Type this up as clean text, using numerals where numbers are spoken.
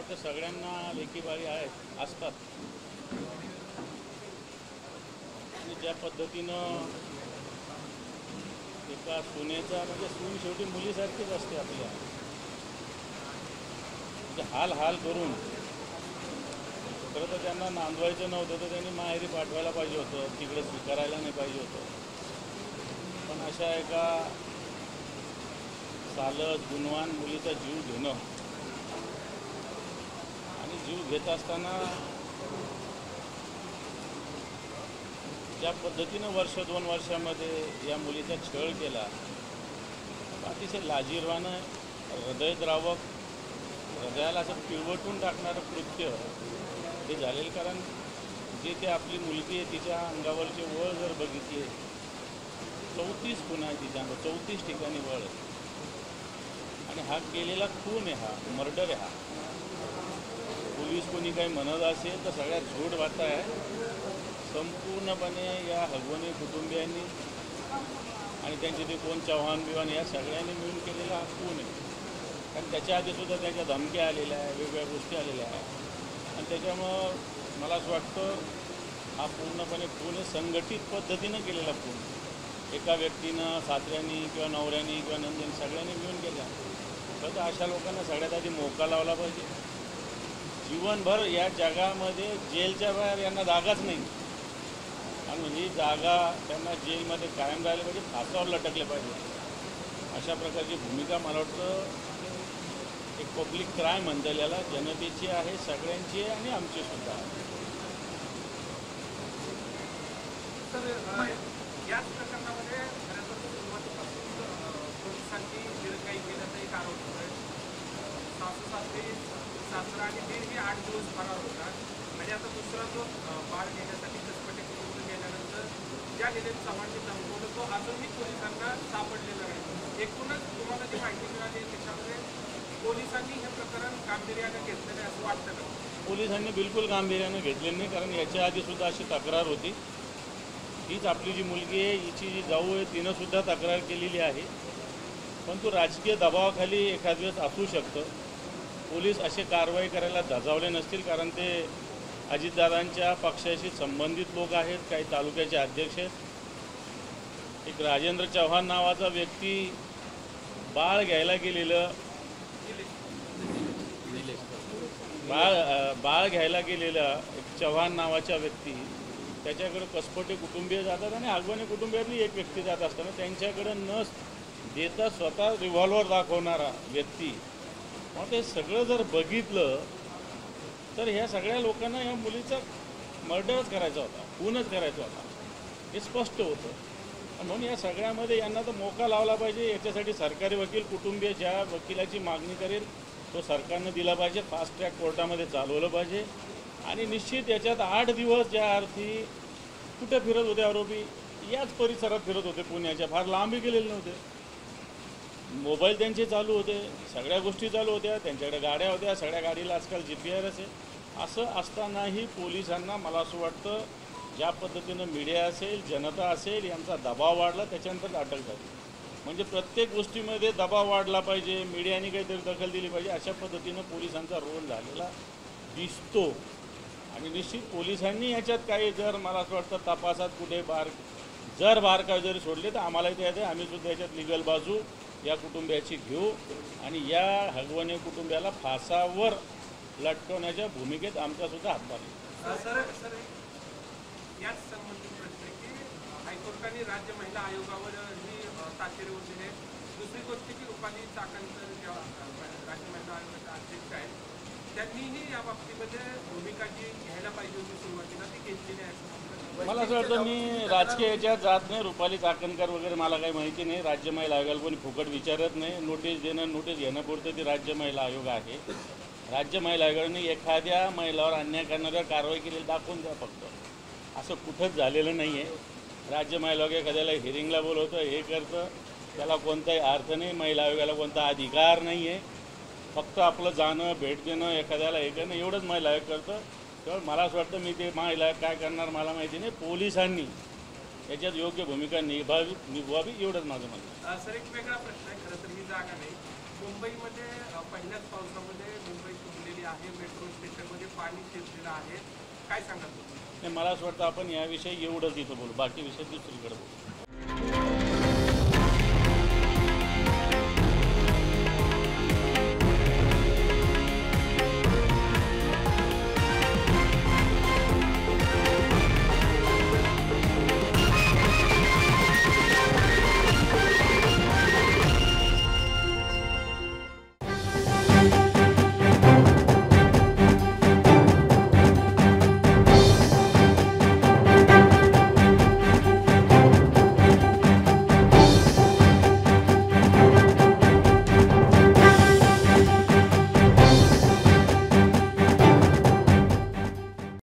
वाटतं सगळ्यांना लेकीबाळी आहेत असतात आणि ज्या पद्धतीनं एका सुनेचा म्हणजे सून शेवटी मुलीसारखीच असते आपल्या, म्हणजे हाल हाल करून खरं तर त्यांना नांदवायचं नव्हतं तर त्यांनी माहेरी पाठवायला पाहिजे होतं, तिकडे स्वीकारायला नाही पाहिजे होतं. पण अशा एका सालस गुणवान मुलीचा जीव घेणं आणि जीव घेत असताना ज्या पद्धतीनं वर्ष 2 वर्षामध्ये या मुलीचा छळ केला, अतिशय लाजिरवाणं, हृदयद्रावक, हृदयाला असं पिळवटून टाकणारं कृत्य हे झालेलं. कारण जे ते आपली मुलगी आहे तिच्या अंगावरचे वळ जर बघितले, 34 खून आहे तिच्या अंगावर, 34 ठिकाणी वळ आहे. आणि हा केलेला खून आहे, हा मर्डर आहे. हा पोलीस कोणी काही म्हणत असेल तर सगळ्यात झूट वाटत आहे. संपूर्णपणे या हगवणे कुटुंबियांनी आणि त्यांचे ते कोण चव्हाण बिव्हाण या सगळ्यांनी मिळून केलेला हा खून आहे. कारण त्याच्या आधीसुद्धा त्याच्या धमक्या आलेल्या आहे, वेगवेगळ्या गोष्टी आलेल्या आहेत. आणि त्याच्यामुळं मला असं वाटतं हा पूर्णपणे खून संघटित पद्धतीनं केलेला खून, एका व्यक्तीनं, सासऱ्यांनी किंवा नवऱ्यानी किंवा नंदनी सगळ्यांनी मिळून केला. तर अशा लोकांना सगळ्यात आधी मोका लावला पाहिजे. जीवनभर या जगामध्ये जेलच्या बाहेर यांना जागाच नाही, आणि ही जागा त्यांना जेलमध्ये कायम राहिली पाहिजे, फासावर लटकले पाहिजे. अशा प्रकारची भूमिका मला वाटतं एक पब्लिक क्राईम म्हणता येईल याला, जनतेची आहे, सगळ्यांची आहे आणि आमची सुद्धा आहे. तर याच प्रकरणामध्ये खरं तर सुरुवातीपासून पोलिसांनी दिरंगाई केल्याचा एक आरोप होतोय. सासू सासरे, सासरा आणि दीर हे 8 दिवस फरार होतात आणि आता दुसरा जो बाळ घेण्यासाठी कसपटे कुटुंब गेल्यानंतर ज्या निलेश चव्हाणने धमकवलं तो अजूनही पोलिसांना सापडलेला नाही. एकूणच तुम्हाला जी माहिती मिळाली त्याच्यामध्ये पोलिसांनी हे प्रकरण गांभीर्यानं घेतलेलं आहे असं वाटतं का? पोलिसांनी बिलकुल गांभीर्यानं घेतलेलं नाही. कारण याच्या आधीसुद्धा अशी तक्रार होती. हीच आपली जी मुलगी आहे, हिची जी जाऊ आहे, तिनंसुद्धा तक्रार केलेली आहे. पण तो राजकीय दबावाखाली एखाद वेळेस असू शकतं. पोलीस असे कारवाई करायला धजावले नसतील, कारण ते अजितदादांच्या पक्षाशी संबंधित लोक आहेत, काही तालुक्याचे अध्यक्ष आहेत. एक राजेंद्र चव्हाण नावाचा व्यक्ती बाळ घ्यायला गेलेलं, बाळ घ्यायला गेलेला एक चव्हाण नावाचा व्यक्ती, त्याच्याकडे कसपटे कुटुंबीय जातात आणि आगवणे कुटुंबियातली एक व्यक्ती जात असताना त्यांच्याकडे न देता स्वतः रिव्हॉल्वर दाखवणारा व्यक्ती. मग ते सगळं जर बघितलं तर ह्या सगळ्या लोकांना ह्या मुलीचा मर्डरच करायचा होता, खूनच करायचा होता, हे स्पष्ट होतं. म्हणून या सगळ्यामध्ये यांना तर मोका लावला पाहिजे. याच्यासाठी सरकारी वकील कुटुंबीय ज्या वकिलाची मागणी करेल तो सरकारनं दिला पाहिजे, फास्ट ट्रॅक कोर्टामध्ये चालवलं पाहिजे. आणि निश्चित याच्यात 8 दिवस ज्या अर्थी कुठे फिरत होते आरोपी, याच परिसरात फिरत होते पुण्याच्या, फार लांबही गेलेले नव्हते. मोबाईल त्यांचे चालू होते, सगळ्या गोष्टी चालू होत्या, त्यांच्याकडे गाड्या होत्या, सगळ्या गाडीला आजकाल GPS आहे. असं असतानाही पोलिसांना मला असं वाटतं ज्या पद्धतीनं मीडिया असेल, जनता असेल, यांचा दबाव वाढला, त्याच्यानंतर अटक झाली. म्हणजे प्रत्येक गोष्टीमध्ये दबाव वाढला पाहिजे, मीडियाने काहीतरी दखल दिली पाहिजे, अशा पद्धतीनं पोलिसांचा रोल झालेला दिसतो. आणि निश्चित पोलिसांनी याच्यात काही जर मला असं वाटतं तपासात कुठे बारकावे जरी सोडले तर आम्हालाही ते आहे, आम्हीसुद्धा याच्यात लिगल बाजू या कुटुंबियाची घेऊ आणि या हगवणे कुटुंबियाला फासावर लटकवण्याच्या भूमिकेत आमचासुद्धा हातभार आहे. सर याच संबंधित प्रश्न की हायकोर्टाने राज्य महिला आयोगावर ही ताशेरे होते आहे. दुसरी गोष्ट की रुपाली चाकणकर ज्या राज्य महिला आयोगाच्या अध्यक्ष आहेत त्यांनीही या बाबतीमध्ये भूमिका जी घ्यायला पाहिजे होती सुरुवातीला ती घेतलेली आहे. मला असं वाटतं मी राजकीय याच्यात जात नाही. रुपाली चाकणकर वगैरे मला काही माहिती नाही. राज्य महिला आयोगाला कोणी फुकट विचारत नाही. नोटीस देणं, नोटीस घेण्यापुरतं ती राज्य महिला आयोग आहे. राज्य महिला आयोगाने एखाद्या महिलावर अन्याय करणाऱ्यावर कारवाई केलेली दाखवून द्या फक्त. असं कुठंच झालेलं नाही आहे. राज्य महिला आयोग एखाद्याला हिअरिंगला बोलवतं, हे करतं, त्याला कोणताही अर्थ नाही. महिला आयोगाला कोणता अधिकार नाही आहे. फक्त आपलं जाणं, भेट देणं, एखाद्याला हे करणं एवढंच महिला आयोग करतं. तर मला असं वाटतं मी ते महिला आयोग काय करणार मला माहिती नाही. पोलिसांनी याच्यात योग्य भूमिका निभवावी एवढंच माझं म्हणणं. सर एक वेगळा प्रश्न आहे, खरं तर ही जागा नाही. मुंबईमध्ये पहिल्याच पावसामध्ये मुंबई तुंबलेली आहे, मेट्रो स्टेशनमध्ये पाणी शिरलेलं आहे, काय सांगाल तुम्ही? नाही, मला असं वाटतं आपण याविषयी एवढंच इथं बोलू, बाकी विषय दुसरीकडे बोलू.